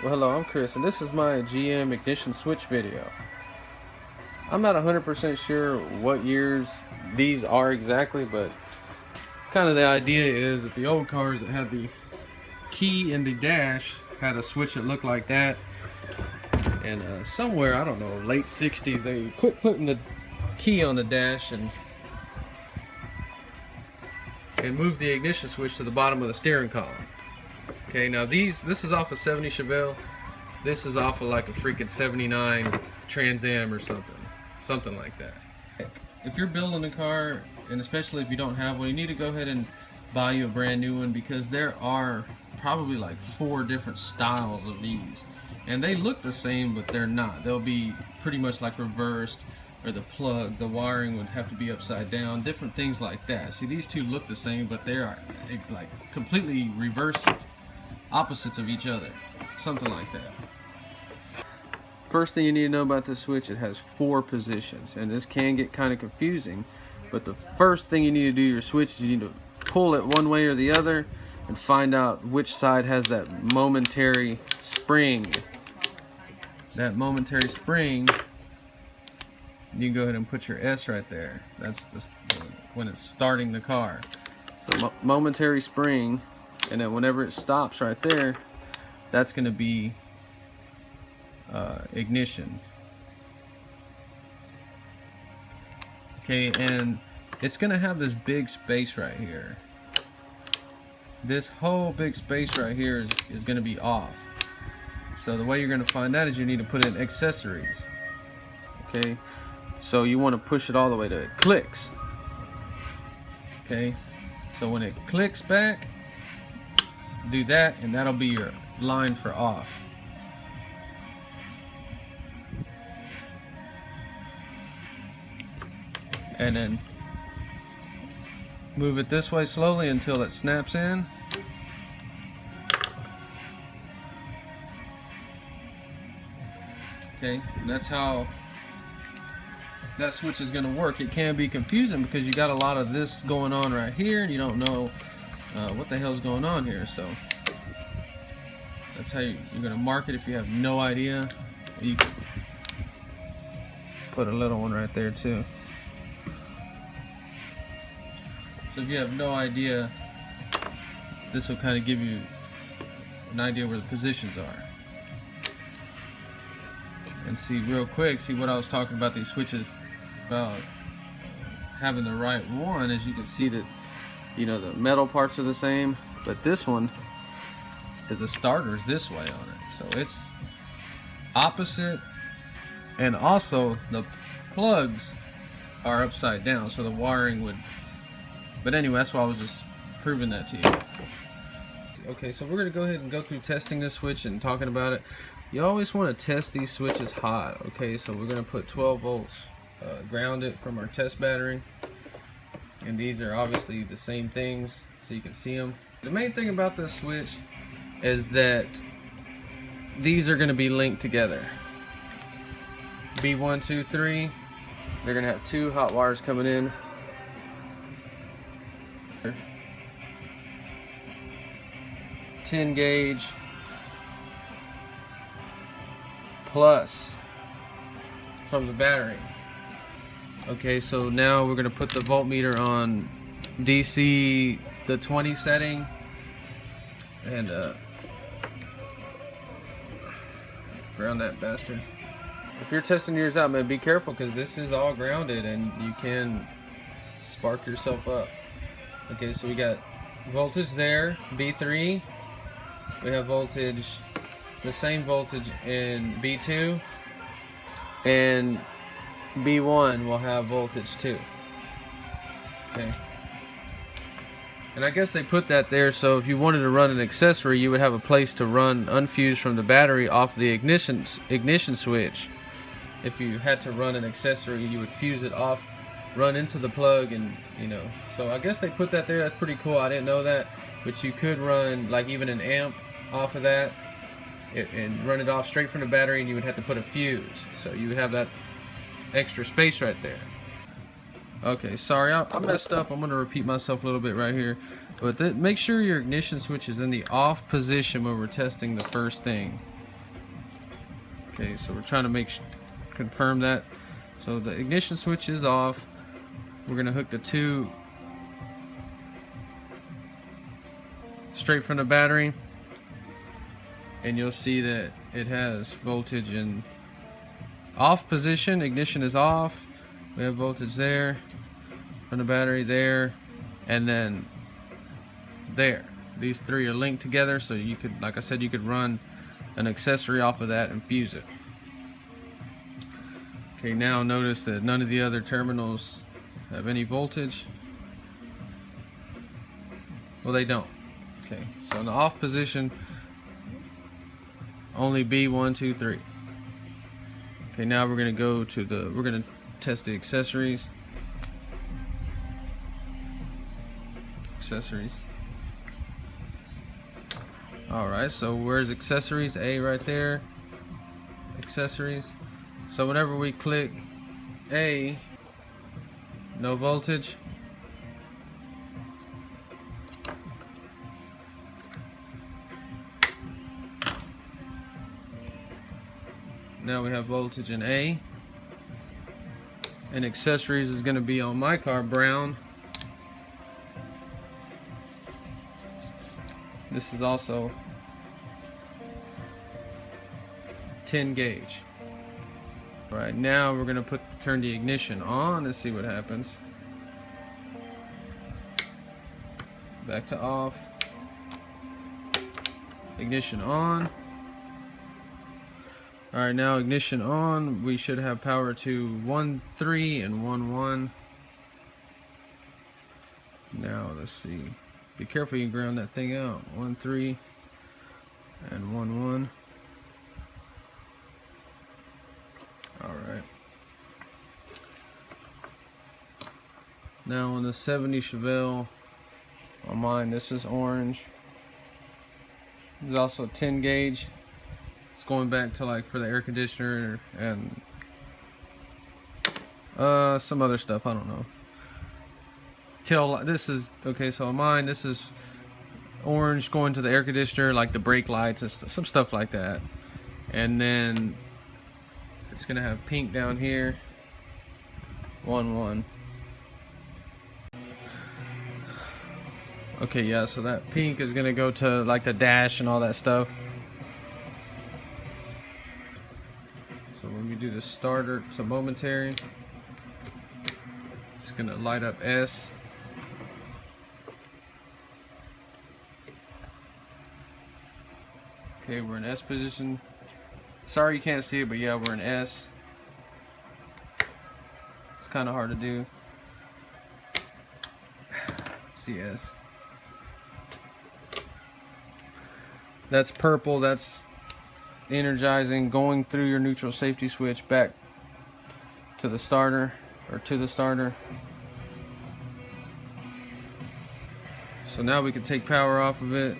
Well, hello, I'm Chris, and this is my GM ignition switch video. I'm not 100% sure what years these are exactly, but kind of the idea is that the old cars that had the key in the dash had a switch that looked like that, and somewhere, I don't know, late 60s, they quit putting the key on the dash and moved the ignition switch to the bottom of the steering column. Okay, now this is off a 70 Chevelle. This is off of like a freaking 79 Trans Am or something like that. If you're building a car, and especially if you don't have one, you need to go ahead and buy you a brand new one, because there are probably like 4 different styles of these, and they look the same, but they're not. They'll be pretty much like reversed, or the wiring would have to be upside down, different things like that. See, these two look the same, but they are like completely reversed, opposites of each other, something like that. First thing you need to know about this switch, it has 4 positions, and this can get kind of confusing, but the first thing you need to do your switch is you need to pull it one way or the other and find out which side has that momentary spring. That momentary spring, you can go ahead and put your S right there. That's when it's starting the car. So momentary spring, and then whenever it stops right there, that's going to be ignition. Okay, and it's going to have this big space right here. This whole big space right here is going to be off. So the way you're going to find that is you need to put in accessories. Okay, so you want to push it all the way to it clicks. Okay, so when it clicks back, do that, and that'll be your line for off. And then move it this way slowly until it snaps in. Okay, and that's how that switch is going to work. It can be confusing because you got a lot of this going on right here, and you don't know what the hell's going on here. So that's how you're going to mark it if you have no idea. You can put a little one right there too. So if you have no idea, this will kind of give you an idea where the positions are. And see real quick, see what I was talking about these switches, about having the right one. As you can see that, you know, the metal parts are the same, but this one, the starter is this way on it. So it's opposite, and also the plugs are upside down, so the wiring would. But anyway, that's why I was just proving that to you. Okay, so we're going to go ahead and go through testing this switch and talking about it. You always want to test these switches hot. Okay, so we're going to put 12 volts grounded from our test battery. And these are obviously the same things, so you can see them. The main thing about this switch is that these are going to be linked together. B1, 2, 3. They're going to have 2 hot wires coming in. 10 gauge plus from the battery. Okay, so now we're going to put the voltmeter on DC, the 20 setting, and ground that bastard. If you're testing yours out, man, be careful, because this is all grounded and you can spark yourself up. Okay, so we got voltage there, B3. We have voltage, the same voltage in B2, and B1 will have voltage 2. Okay. And I guess they put that there so if you wanted to run an accessory, you would have a place to run unfused from the battery off the ignition switch. If you had to run an accessory, you would fuse it off, run into the plug, and you know. So I guess they put that there. That's pretty cool. I didn't know that, but you could run like even an amp off of that and run it off straight from the battery, and you would have to put a fuse. So you would have that extra space right there. Okay, sorry, I messed up. I'm going to repeat myself a little bit right here. But make sure your ignition switch is in the off position when we're testing the first thing. Okay, so we're trying to confirm that. So the ignition switch is off. We're gonna hook the two straight from the battery, and you'll see that it has voltage in off position. Ignition is off. We have voltage there from the battery there, and then there. These three are linked together, so you could, like I said, you could run an accessory off of that and fuse it. Okay, now notice that none of the other terminals have any voltage. Well, they don't. Okay, so in the off position, only B1, 2, 3. Okay, now we're gonna test the accessories. Alright, so where's accessories? A right there. Accessories. So whenever we click A, no voltage. Now we have voltage in A. And accessories is going to be on my car, brown. This is also 10 gauge. Right now we're going to turn the ignition on to see what happens. Back to off. Ignition on. Alright, now ignition on. We should have power to 1.3 and 1.1. Now let's see. Be careful, you ground that thing out. 1.3 and 1.1. Alright. Now on the 70 Chevelle, on mine, this is orange. There's also 10 gauge. It's going back to like for the air conditioner and some other stuff, I don't know. This is okay, so on mine this is orange going to the air conditioner, like the brake lights and some stuff like that. And then it's gonna have pink down here. 1.1. Okay, yeah, so that pink is gonna go to like the dash and all that stuff. So when we do the starter, it's a momentary. It's gonna light up S. Okay, we're in S position. Sorry you can't see it, but yeah, we're in S. It's kind of hard to do. CS. That's purple. That's energizing, going through your neutral safety switch back to the starter, or to the starter. So now we can take power off of it.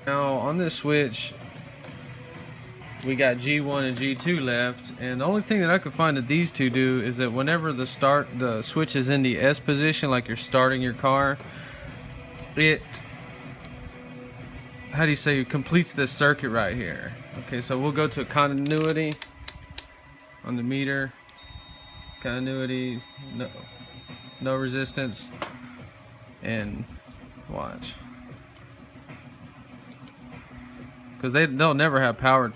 Now on this switch we got G1 and G2 left, and the only thing that I could find that these two do is that whenever the switch is in the S position, like you're starting your car, it, how do you say, completes this circuit right here. Okay, so we'll go to continuity on the meter. Continuity, no resistance, and watch. Because they'll never have power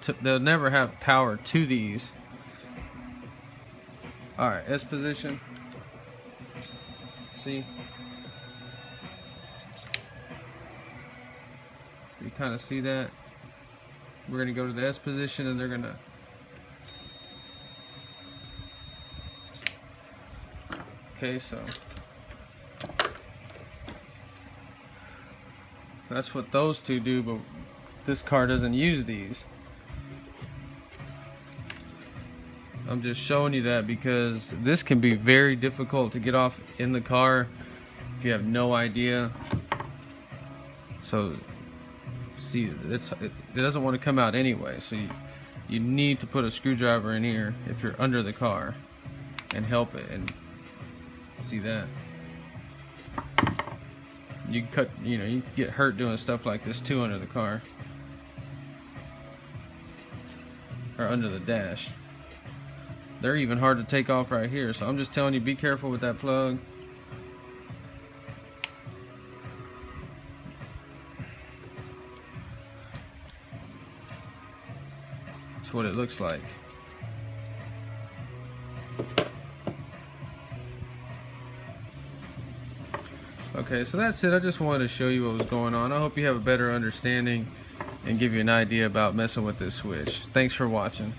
to these. All right, S position. See, so you kind of see that. We're gonna go to the S position, and they're gonna. Okay, so that's what those two do, but this car doesn't use these. I'm just showing you that because this can be very difficult to get off in the car if you have no idea. So see, it doesn't want to come out anyway, so you need to put a screwdriver in here if you're under the car and help it. And see that you can cut, you can get hurt doing stuff like this too under the car. or under the dash. They're even hard to take off right here, so I'm just telling you, be careful with that plug. That's what it looks like. Okay, so that's it. I just wanted to show you what was going on. I hope you have a better understanding and give you an idea about messing with this switch. Thanks for watching.